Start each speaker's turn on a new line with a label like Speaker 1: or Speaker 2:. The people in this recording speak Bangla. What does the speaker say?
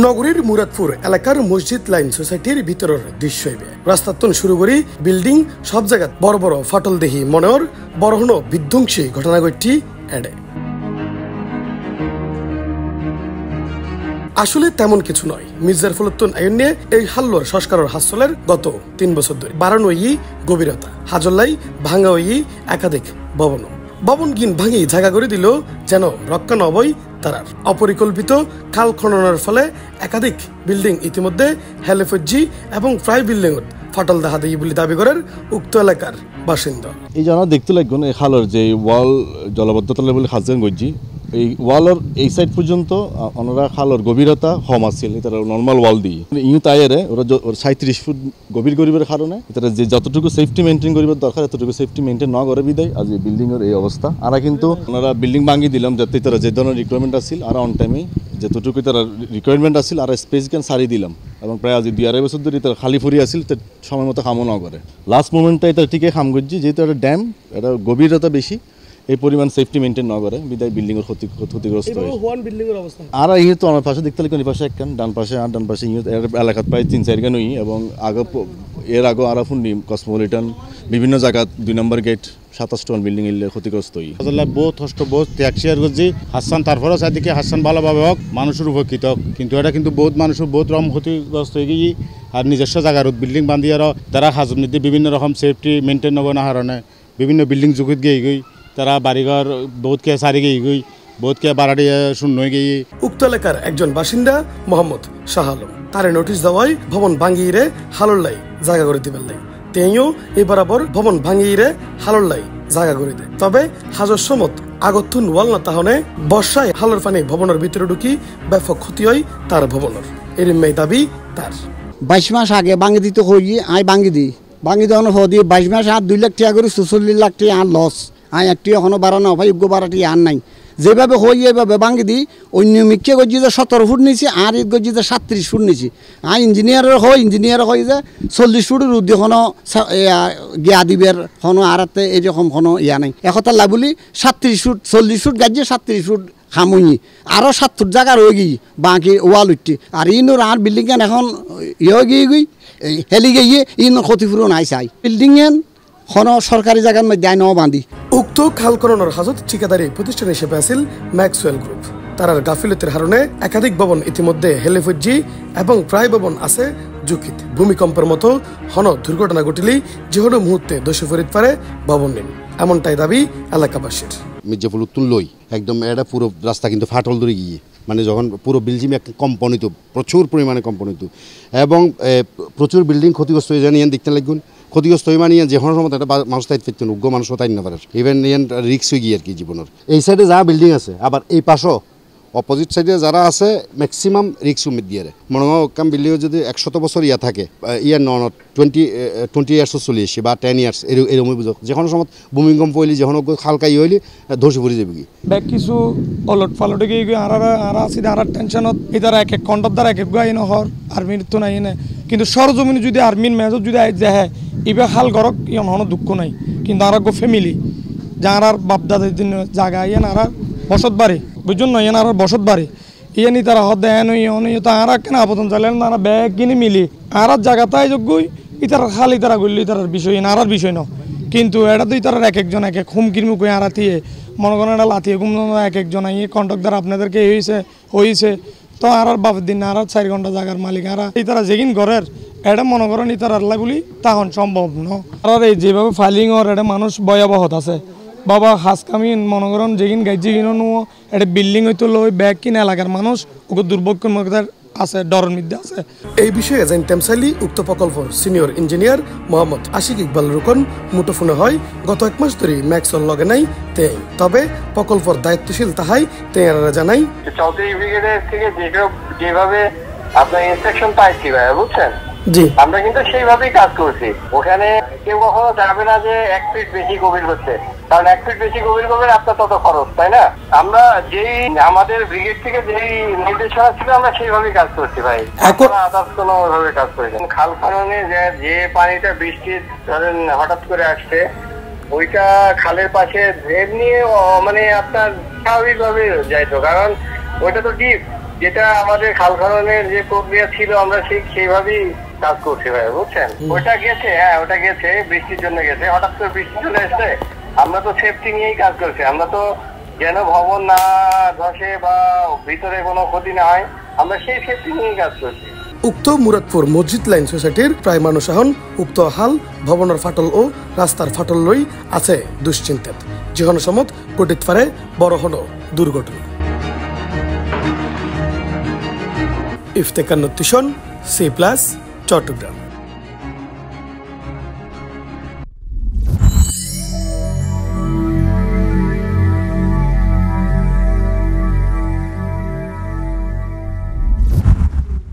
Speaker 1: নগরীর মুরাদপুর এলাকার মসজিদ লাইন সোসাইটির ভিতরের দৃশ্য রাস্তাতন শুরু করি বিল্ডিং সব জায়গা বড় বড় ফাটল দেখি মনের বড় হন বিধ্বংসী ঘটনা ঘটটি এডে আসলে তেমন কিছু নয়। মির্জার ফলতুন আইন নিয়ে এই হাল্লোর সংস্কারের হাসলের গত 3 বছর ধরে বাড়ানো গভীরতা হাজল্লাই ভাঙা একাধিক ভবন গিন ভাঙি জায়গা করে দিল যেন রক্ষা নবই তারার অপরিকল্পিত খাল খননের ফলে একাধিক বিল্ডিং ইতিমধ্যে হেলেফজি এবং প্রায় বিল্ডিং ফাটল দেখা দেয় বলে দাবি করেন উক্ত এলাকার বাসিন্দা।
Speaker 2: এই জানা দেখতে লাগবে এই খালের যে ওয়াল জলবদ্ধতা বলে খাসগান গজি এই ওয়ালের এই সাইড পর্যন্ত ওনারা খালের গভীরতা কম আছিল এটা নর্মাল ওয়াল দিয়ে ইউ তাইরে ওরা 37 ফুট গভীর গরিবের কারণে এটা যে যতটুকু সেফটি মেইনটেইন করিবার দরকার এতটুকু সেফটি মেইনটেইন না করে বিদায় আজ এই বিল্ডিং এর এই অবস্থা। আর কিন্তু ওনারা বিল্ডিং ভাঙি দিলাম যাতে তারা যে ধরনের রিকোয়ারমেন্ট আছিল আর অন টাইমে যতটুকু তারা রিকোয়ারমেন্ট আছিল আর স্পেস ক্যান সারি দিলাম এবং প্রায় আজ 2-2.5 বছর ধরে তারা খালি ফুরি আছিল সময় মতো কামও না করে লাস্ট মোমেন্টটা এটা ঠিকই কাম করছি যেহেতু একটা ড্যাম এটা গভীরতা বেশি এই পরিমাণ সেফটি মেইনটেইন না করে বিদায় বিল্ডিং এর ক্ষতিগ্রস্ত হয়। আর এই তো আমার পাশে দেখতে লাগবে পাশে একখান ডান পাশে আর ডান পাশে এলাকাত প্রায় 3-4 গান এবং এর আগে আরাফুন্ডি কসমোপলিটন বিভিন্ন জায়গা 2 নম্বর গেট 27 টন বিল্ডিং এর ক্ষতিগ্রস্ত হই
Speaker 3: বহুত কষ্ট বহুত ত্যাগ শেয়ার করছি হাসান তারপরে চারদিকে হাসান ভালোভাবে হোক মানুষের উপকৃত কিন্তু এটা কিন্তু বহুত মানুষের বহুত রকম ক্ষতিগ্রস্ত হয়ে গিয়ে আর নিজস্ব জায়গার বিল্ডিং বান্ধি আর তারা হাজম নীতি বিভিন্ন রকম সেফটি মেনটেন নব না কারণে বিভিন্ন বিল্ডিং জুকিত গিয়ে গই তারা বাড়িঘর বহুতকে সারি গিয়ে গই বহুতকে বাড়াটি শূন্য হয়ে গিয়ে
Speaker 1: উক্ত এলাকার একজন বাসিন্দা মোহাম্মদ শাহ আলম তারে নোটিশ দেওয়ায় ভবন ভাঙিয়ে হালুল্লাই জায়গা করে দিবেন লাই তেইও এই বরাবর ভবন ভাঙিয়ে হালুল্লাই জায়গা করে দেয় তবে হাজর সমত আগতুন ওয়াল না তাহলে বর্ষায় হালর পানি ভবনের ভিতরে ঢুকি ব্যাপক ক্ষতি হয় তার ভবনের এর মেয়ে দাবি তার
Speaker 4: 22 মাস আগে ভাঙি দিতে হই আই ভাঙি দেওয়ানো হদি 22 মাস আর 2 লাখ টাকা করে 44 লাখ টাকা আর লস আই একটি এখনো বাড়ানো ভাই বাড়াটি আর নাই যেভাবে হই এইভাবে ভাঙি দিই অন্য মিক্কে গজি যে 17 ফুট নিয়েছি আর ঈদ গজি যে 37 ফুট নিয়েছি আর ইঞ্জিনিয়ার হয় যে 40 ফুটের উদ্যোগ কোনো গিয়া দিবের কোনো আর এইরকম কোনো ইয়া নাই একতা লাগুলি 37 ফুট 40 ফুট গাজিয়ে 37 ফুট খামুনি আরও 7 ফুট জায়গা রয়ে গিয়ে বাকি ওয়াল উঠছি আর ইনোর আর বিল্ডিং এখন ইয়ে গিয়ে গই হেলি গিয়ে ইনোর ক্ষতিপূরণ আইসাই বিল্ডিং কোনো সরকারি জায়গার মধ্যে আইন বান্ধি
Speaker 1: উক্ত খাল খননের হাজত ঠিকাদারি প্রতিষ্ঠান হিসেবে আছিল ম্যাক্সওয়েল গ্রুপ তারার গাফিলতির কারণে একাধিক ভবন ইতিমধ্যে হেলেফজি এবং প্রায় ভবন আছে ঝুঁকিত ভূমিকম্পের মতো হন দুর্ঘটনা ঘটিলেই যে কোনো মুহূর্তে দোষী ফরিদ পারে ভবন নিন এমনটাই দাবি এলাকাবাসীর।
Speaker 5: মির্জা ফখরুদ্দিন লই একদম এটা পুরো রাস্তা কিন্তু ফাটল ধরে গিয়ে মানে যখন পুরো বিল্ডিং একটা কম্পনিত প্রচুর পরিমাণে কম্পনিত এবং প্রচুর বিল্ডিং ক্ষতিগ্রস্ত হয়ে যায় দেখতে লাগুন ক্ষতিগ্রস্ত হয়ে মানে যে কোনো সময় একটা মানুষ তাই ফেরতেন উগ্র মানুষও তাই না পারে ইভেন রিক্স হয়ে গিয়ে আর কি জীবনের এই সাইডে যা বিল্ডিং আছে আবার এই পাশও অপোজিট সাইডে যারা আছে ম্যাক্সিমাম রিক্স উমিত দিয়ে মনে হয় কাম বিল্ডিং যদি 100 বছর ইয়া থাকে ইয়ার 20 ইয়ার্সও চলে আসে বা 10 ইয়ার্স এরকম বুঝো যে কোনো সময় ভূমিকম্প হইলে যখন হালকাই হইলে ধসে পড়ে যাবে কি
Speaker 6: ব্যাগ কিছু অলট ফালটে গিয়ে আর আছে আর টেনশনত এটার এক ঘন্টার দ্বারা এক গাইন হর আর্মির তো নাই না কিন্তু সরজমিনে যদি আর্মির মেজর যদি আই যায় এবার হাল গরক ইয়ন হনো দুঃখ নাই কিন্তু আর ফ্যামিলি যার আর বাপদাদের জন্য জায়গা ইয়েন আর বসত বাড়ি বুঝুন না ইয়েন আর বসত বাড়ি ইয়েনি তারা হদ দেন তো আর কেন আবেদন চাইলেন তারা ব্যাগ কিনে মিলি আর জায়গা তাই যোগ্যই ইতার খালি তারা গলি তার বিষয় না আর বিষয় না কিন্তু এটা তো তারা এক একজন এক এক হুমকির মুখে আড়াতিয়ে মনে করেন এটা লাথিয়ে ঘুম এক একজন ইয়ে কন্ট্রাক্টর আপনাদেরকে হয়েছে তো আর বাপের দিন আর 4 ঘন্টা জায়গার মালিক আর এই তারা যেগিন ঘরের এটা মনে করেন ইতার আল্লাহগুলি তখন সম্ভব ন আর এই যেভাবে ফাইলিং ওর এটা মানুষ ভয়াবহত আছে বাবা হাস কামি মনে করেন যেগিন গাইজি কিনো নো এটা বিল্ডিং হইতো লই ব্যাগ কিনে এলাকার মানুষ ওকে দুর্ভোগের মধ্যে আছে ডরের মধ্যে আছে।
Speaker 1: এই বিষয়ে জানতাম চাইলি উক্ত প্রকল্পর সিনিয়র ইঞ্জিনিয়ার মোহাম্মদ আশিক ইকবাল রুকন মুঠোফোনে হয় গত 1 মাস ধরে ম্যাক্সওয়েল লগে নাই তেই তবে প্রকল্পর দায়িত্বশীল তাহাই তেয়ারা জানাই
Speaker 7: চৌধুরী ব্রিগেডের থেকে যেভাবে আপনার ইনস্ট্রাকশন পাইছি ভাই বুঝছেন
Speaker 1: জি
Speaker 7: আমরা কিন্তু সেইভাবেই কাজ করছি ওখানে কেউ কখনো যাবে না যে 1 ফিট বেশি গভীর করছে কারণ 1 ফিট বেশি গভীর করবেন আপনার তত খরচ তাই না আমরা যেই আমাদের ব্রিগেড থেকে যেই নির্দেশনা ছিল আমরা সেইভাবেই কাজ করছি ভাই আদার্স কোনো ভাবে কাজ করি খাল খননে যে পানিটা বৃষ্টির ধরেন হঠাৎ করে আসছে ওইটা খালের পাশে ড্রেন নিয়ে মানে আপনার স্বাভাবিকভাবে যাইতো কারণ ওইটা তো ডিপ যেটা আমাদের খাল খননের যে প্রক্রিয়া ছিল আমরা সেইভাবেই কাজ করছি ভাই, বুঝছেন। ওটা গেছে, হ্যাঁ ওটা গেছে, বৃষ্টির জন্য গেছে, হঠাৎ করে বৃষ্টি চলে এসছে। আমরা তো সেফটি নিয়েই কাজ করছি, আমরা তো যেন ভবন না ধসে বা ভিতরে কোনো ক্ষতি না হয়, আমরা সেই সেফটি নিয়েই কাজ করছি।
Speaker 1: উক্ত মুরাদপুর মসজিদ লাইন সোসাইটির প্রায় মানুষ এখন উক্ত হাল ভবনের ফাটল ও রাস্তার ফাটল লই আছে দুশ্চিন্তাত, যেখানে সমত ঘটিত পারে বড় হলো দুর্ঘটনা। ইফতেখার নতিশন, C+, চট্টগ্রাম।